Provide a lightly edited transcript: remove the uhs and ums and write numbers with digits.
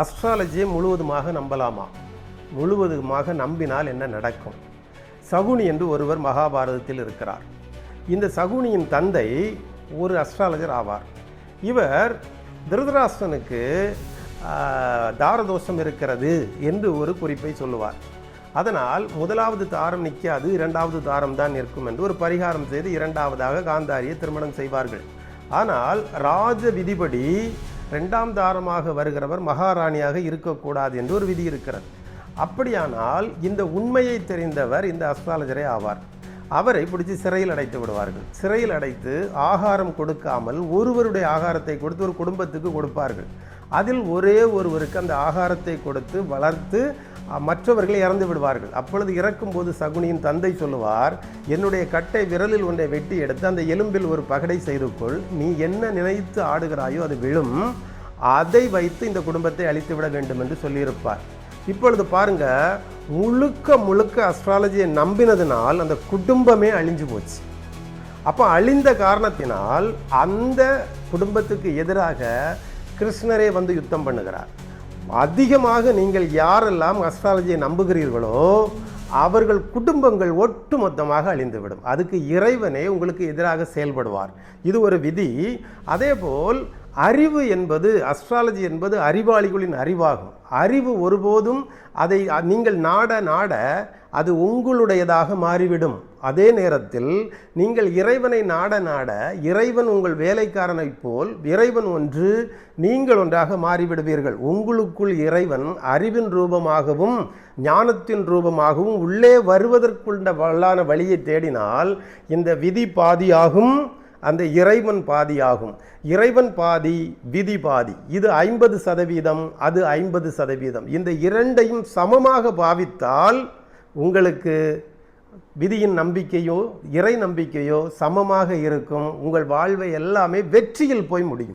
அஸ்ட்ராலஜியை முழுவதுமாக நம்பலாமா? முழுவதுமாக நம்பினால் என்ன நடக்கும்? சகுனி என்று ஒருவர் மகாபாரதத்தில் இருக்கிறார். இந்த சகுனியின் தந்தை ஒரு அஸ்ட்ராலஜர் ஆவார். இவர் திருதராஷ்டிரனுக்கு தாரதோஷம் இருக்கிறது என்று ஒரு குறிப்பை சொல்லுவார். அதனால் முதலாவது தாரம் நிற்காது, இரண்டாவது தாரம் தான் நிற்கும் என்று ஒரு பரிகாரம் செய்து இரண்டாவதாக காந்தாரியை திருமணம் செய்வார்கள். ஆனால் ராஜ விதிப்படி இரண்டாம் தாரமாக வருகிறவர் மகாராணியாக இருக்கக்கூடாது என்று ஒரு விதி இருக்கிறது. அப்படியானால் இந்த உண்மையை தெரிந்தவர் இந்த அஸ்ட்ராலஜரே ஆவார். அவரை பிடிச்சி சிறையில் அடைத்து விடுவார்கள். சிறையில் அடைத்து ஆகாரம் கொடுக்காமல் ஒருவருடைய ஆகாரத்தை கொடுத்து ஒரு குடும்பத்துக்கு கொடுப்பார்கள். அதில் ஒரே ஒருவருக்கு அந்த ஆகாரத்தை கொடுத்து வளர்த்து மற்றவர்கள் இறந்து விடுவார்கள். அப்பொழுது இறக்கும்போது சகுனியின் தந்தை சொல்லுவார், என்னுடைய கட்டை விரலில் ஒன்றை வெட்டி எடுத்து அந்த எலும்பில் ஒரு பகடை செய்து கொள், நீ என்ன நினைத்து ஆடுகிறாயோ அது விழும், அதை வைத்து இந்த குடும்பத்தை அழித்து விட வேண்டும் என்று சொல்லியிருப்பார். இப்பொழுது பாருங்க, முழுக்க அஸ்ட்ராலஜியை நம்பினதுனால் அந்த குடும்பமே அழிஞ்சு போச்சு. அப்போ அழிந்த காரணத்தினால் அந்த குடும்பத்துக்கு எதிராக கிருஷ்ணரே வந்து யுத்தம் பண்ணுகிறார். அதிகமாக நீங்கள் யாரெல்லாம் அஸ்ட்ராலஜியை நம்புகிறீர்களோ அவர்கள் குடும்பங்கள் ஒட்டு மொத்தமாக அழிந்துவிடும். அதுக்கு இறைவனே உங்களுக்கு எதிராக செயல்படுவார். இது ஒரு விதி. அதேபோல் அறிவு என்பது, அஸ்ட்ராலஜி என்பது அறிவாளிகளின் அறிவாகும். அறிவு ஒருபோதும் அதை நீங்கள் நாட அது உங்களுடையதாக மாறிவிடும். அதே நேரத்தில் நீங்கள் இறைவனை நாட இறைவன் உங்கள் வேலைக்காரனை போல் இறைவன் ஒன்று, நீங்கள் ஒன்றாக மாறிவிடுவீர்கள். உங்களுக்குள் இறைவன் அறிவின் ரூபமாகவும் ஞானத்தின் ரூபமாகவும் உள்ளே வருவதற்குள்ள வல்லான வழியை தேடினால் இந்த விதி பாதியாகும், அந்த இறைவன் பாதியாகும். இறைவன் பாதி, விதி பாதி. இது 50%, அது 50%. இந்த இரண்டையும் சமமாக பாவித்தால் உங்களுக்கு விதியின் நம்பிக்கையோ இறை நம்பிக்கையோ சமமாக இருக்கும். உங்கள் வாழ்வை எல்லாமே வெற்றியில் போய் முடியும்.